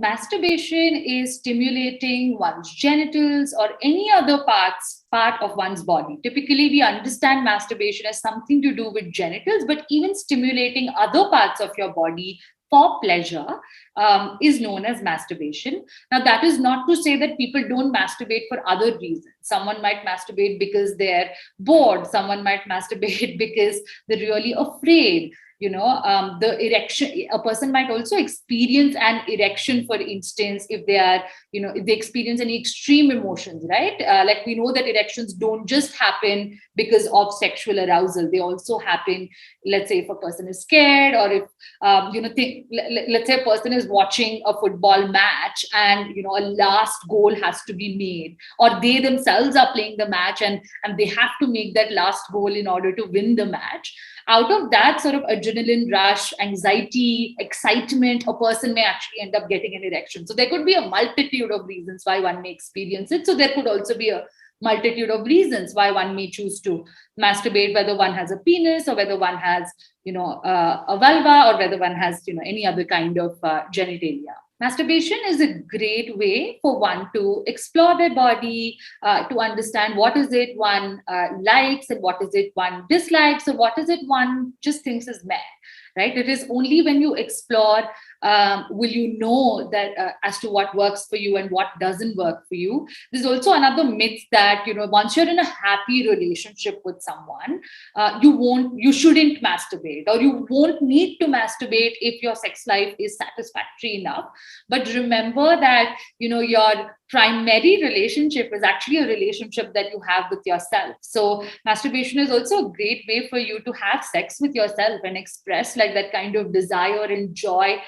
Masturbation is stimulating one's genitals or any other part of one's body. Typically, we understand masturbation as something to do with genitals, but even stimulating other parts of your body for pleasure is known as masturbation. Now, that is not to say that people don't masturbate for other reasons. Someone might masturbate because they're bored. Someone might masturbate because they're really afraid. The erection, a person might also experience an erection, for instance, if they are, if they experience any extreme emotions, right? Like we know that erections don't just happen because of sexual arousal. They also happen, let's say, if a person is scared, or if let's say a person is watching a football match and a last goal has to be made, or they themselves are playing the match and they have to make that last goal in order to win the match. Out of that sort of adrenaline rush, anxiety, excitement, a person may actually end up getting an erection. So there could be a multitude of reasons why one may experience it. So there could also be a multitude of reasons why one may choose to masturbate, whether one has a penis or whether one has, a vulva, or whether one has, any other kind of genitalia. Masturbation is a great way for one to explore their body, to understand what is it one likes and what is it one dislikes, or what is it one just thinks is meh, right? It is only when you explore will you know that as to what works for you and what doesn't work for you. There's also another myth that once you're in a happy relationship with someone, you shouldn't masturbate, or you won't need to masturbate if your sex life is satisfactory enough. But remember that your primary relationship is actually a relationship that you have with yourself. So masturbation is also a great way for you to have sex with yourself and express like that kind of desire and joy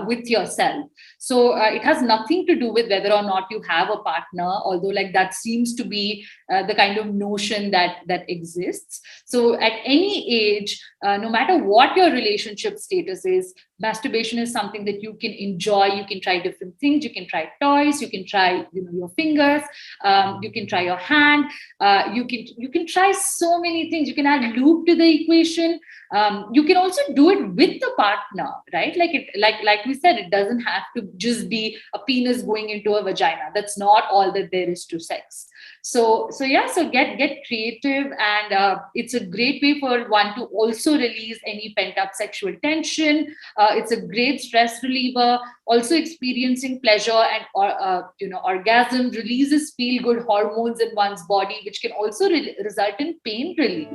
with yourself. So it has nothing to do with whether or not you have a partner, although like that seems to be the kind of notion that exists. So at any age, no matter what your relationship status is, masturbation is something that you can enjoy. You can try different things. You can try toys. You can try your fingers. You can try your hand. You can try so many things. You can add lube to the equation. You can also do it with the partner, right? Like we said, it doesn't have to just be a penis going into a vagina. That's not all that there is to sex. So get creative, and it's a great way for one to also release any pent up sexual tension. It's a great stress reliever. Also, experiencing pleasure and orgasm releases feel good hormones in one's body, which can also result in pain relief.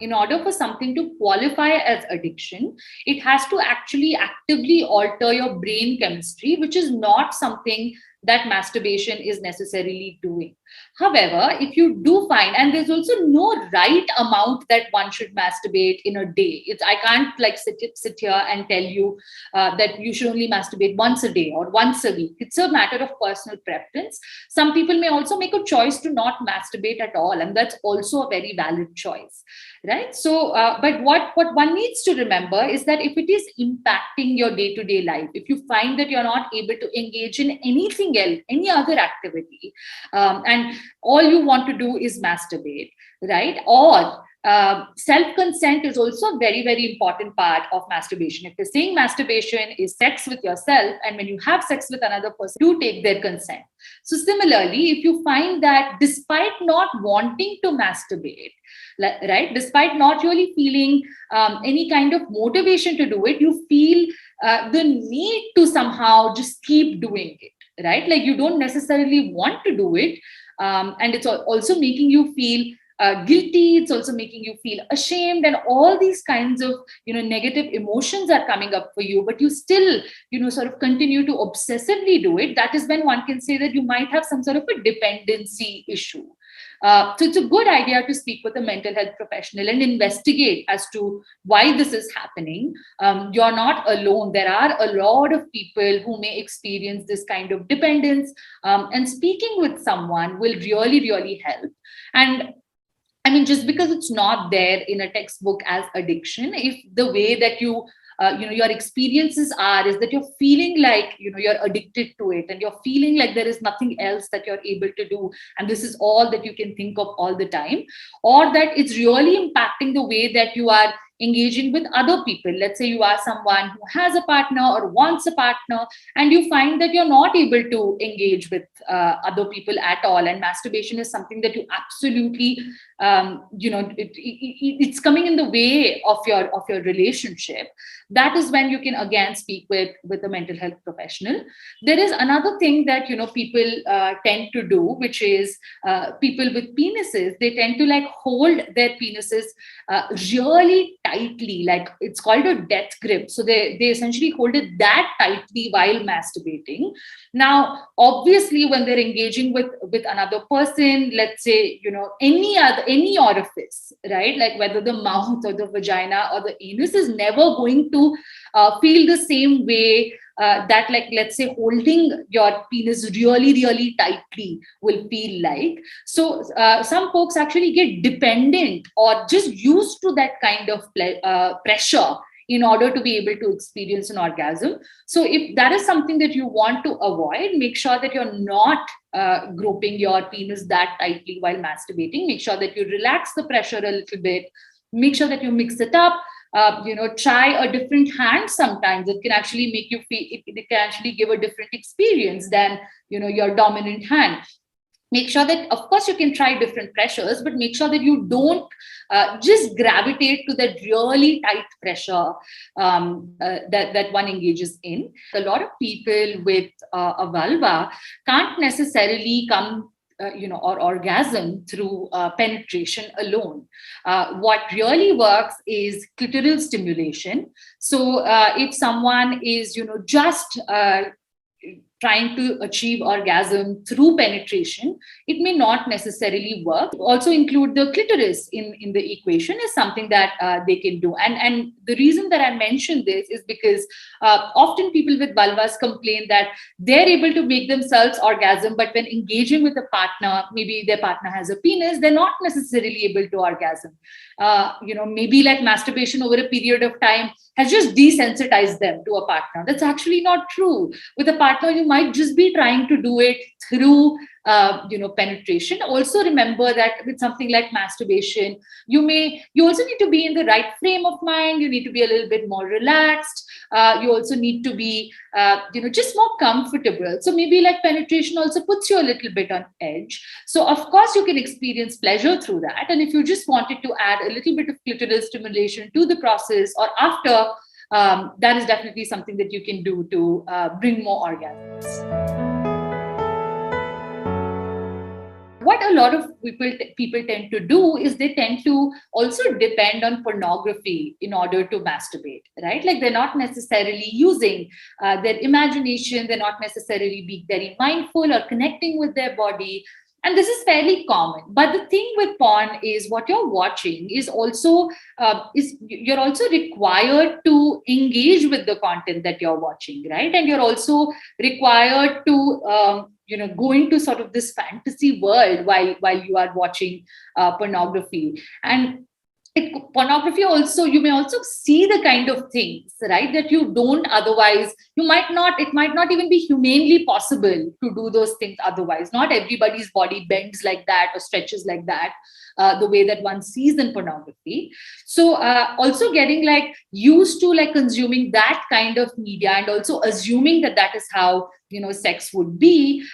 In order for something to qualify as addiction, it has to actually actively alter your brain chemistry, which is not something that masturbation is necessarily doing. However, if you do find, and there's also no right amount that one should masturbate in a day. I can't like sit here and tell you that you should only masturbate once a day or once a week. It's a matter of personal preference. Some people may also make a choice to not masturbate at all, and that's also a very valid choice, right? So, but what one needs to remember is that if it is impacting your day-to-day life, if you find that you're not able to engage in anything else, any other activity, and all you want to do is masturbate, right? Or self-consent is also a very, very important part of masturbation. If you're saying masturbation is sex with yourself, and when you have sex with another person, do take their consent. So similarly, if you find that despite not wanting to masturbate, right, despite not really feeling any kind of motivation to do it, you feel the need to somehow just keep doing it, right? Like you don't necessarily want to do it. And it's also making you feel guilty. It's also making you feel ashamed, and all these kinds of negative emotions are coming up for you, but you still sort of continue to obsessively do it. That is when one can say that you might have some sort of a dependency issue. So it's a good idea to speak with a mental health professional and investigate as to why this is happening. You're not alone. There are a lot of people who may experience this kind of dependence, and speaking with someone will really, really help. And I mean, just because it's not there in a textbook as addiction, if the way that your experiences is that you're feeling like you're addicted to it, and you're feeling like there is nothing else that you're able to do, and this is all that you can think of all the time, or that it's really impacting the way that you are engaging with other people. Let's say you are someone who has a partner or wants a partner, and you find that you're not able to engage with other people at all, and masturbation is something that you absolutely it's coming in the way of your relationship. That is when you can again speak with a mental health professional. There is another thing that people tend to do, which is people with penises, they tend to like hold their penises really tightly, like it's called a death grip. So they essentially hold it that tightly while masturbating. Now obviously when they're engaging with another person, let's say any orifice, right, like whether the mouth or the vagina or the anus, is never going to feel the same way that, like, let's say holding your penis really really tightly will feel like. So some folks actually get dependent or just used to that kind of pressure in order to be able to experience an orgasm. So if that is something that you want to avoid, make sure that you're not groping your penis that tightly while masturbating. Make sure that you relax the pressure a little bit. Make sure that you mix it up. Try a different hand. Sometimes it can actually make you feel, it can actually give a different experience than your dominant hand. Make sure that, of course, you can try different pressures, but make sure that you don't just gravitate to that really tight pressure that one engages in. A lot of people with a vulva can't necessarily come or orgasm through penetration alone. What really works is clitoral stimulation. So if someone is, just trying to achieve orgasm through penetration, it may not necessarily work. Also include the clitoris in the equation is something that they can do. And the reason that I mentioned this is because often people with vulvas complain that they're able to make themselves orgasm, but when engaging with a partner, maybe their partner has a penis, they're not necessarily able to orgasm. Maybe like masturbation over a period of time has just desensitized them to a partner. That's actually not true. With a partner, you might just be trying to do it through penetration. Also remember that with something like masturbation, you also need to be in the right frame of mind. You need to be a little bit more relaxed. You also need to be just more comfortable. So maybe like penetration also puts you a little bit on edge. So of course you can experience pleasure through that, and if you just wanted to add a little bit of clitoral stimulation to the process or after, that is definitely something that you can do to bring more orgasms. What a lot of people tend to do is they tend to also depend on pornography in order to masturbate, right? Like they're not necessarily using their imagination. They're not necessarily being very mindful or connecting with their body. And this is fairly common. But the thing with porn is what you're watching is also, you're also required to engage with the content that you're watching, right? And you're also required to, go into sort of this fantasy world while you are watching pornography. And pornography also, you may also see the kind of things, right, that you don't otherwise, it might not even be humanly possible to do those things otherwise. Not everybody's body bends like that or stretches like that, the way that one sees in pornography. So also getting like used to like consuming that kind of media and also assuming that that is how sex would be,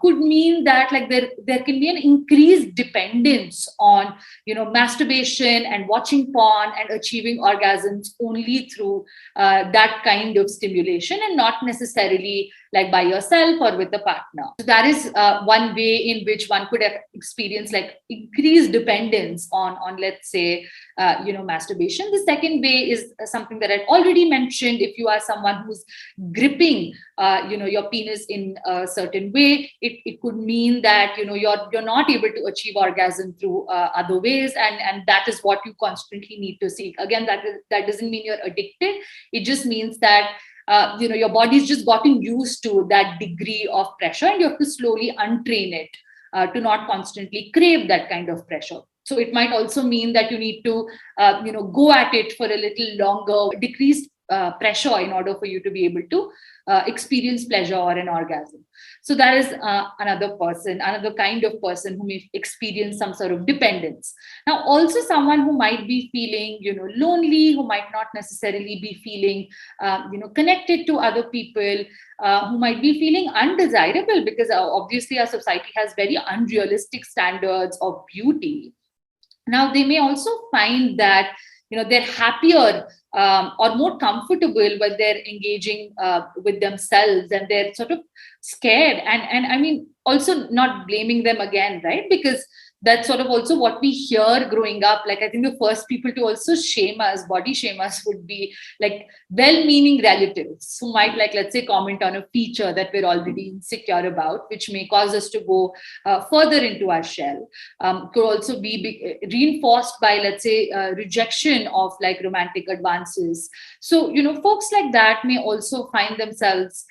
could mean that like there can be an increased dependence on masturbation and watching porn and achieving orgasms only through that kind of stimulation and not necessarily like by yourself or with a partner. So that is one way in which one could have experienced like increased dependence on let's say masturbation. The second way is something that I've already mentioned. If you are someone who's gripping your penis in a certain way, it could mean that you're not able to achieve orgasm through other ways, and that is what you constantly need to seek. Again, that doesn't mean you're addicted. It just means that your body's just gotten used to that degree of pressure, and you have to slowly untrain it to not constantly crave that kind of pressure. So it might also mean that you need to go at it for a little longer. Decreased pressure in order for you to be able to experience pleasure or an orgasm. So that is another kind of person who may experience some sort of dependence. Now, also someone who might be feeling, lonely, who might not necessarily be feeling, connected to other people, who might be feeling undesirable because obviously our society has very unrealistic standards of beauty. Now, they may also find that they're happier or more comfortable when they're engaging with themselves, and they're sort of scared. And I mean, also not blaming them again, right? Because that's sort of also what we hear growing up. Like, I think the first people to also shame us, body shame us, would be like well-meaning relatives who might, like, let's say, comment on a feature that we're already insecure about, which may cause us to go further into our shell. Could also be reinforced by, let's say, rejection of like romantic advances. So, folks like that may also find themselves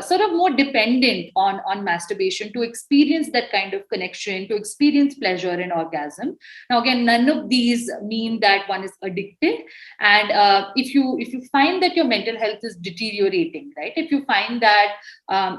sort of more dependent on masturbation to experience that kind of connection, to experience pleasure and orgasm. Now, again, none of these mean that one is addicted. And if you find that your mental health is deteriorating, right? If you find that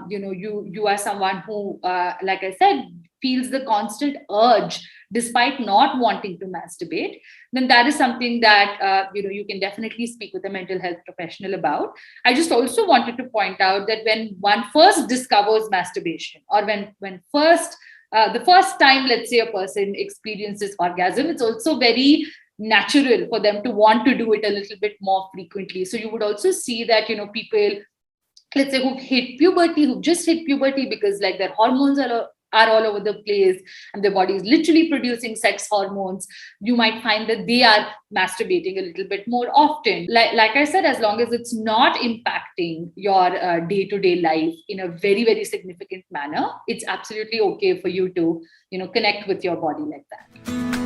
you are someone who, like I said, feels the constant urge despite not wanting to masturbate, then that is something that you can definitely speak with a mental health professional about. I just also wanted to point out that when one first discovers masturbation, or when first the first time, let's say, a person experiences orgasm, it's also very natural for them to want to do it a little bit more frequently. So you would also see that people, let's say, who've just hit puberty, because like their hormones are all over the place and their body is literally producing sex hormones, you might find that they are masturbating a little bit more often. Like I said, as long as it's not impacting your day-to-day life in a very, very significant manner, it's absolutely okay for you to connect with your body like that.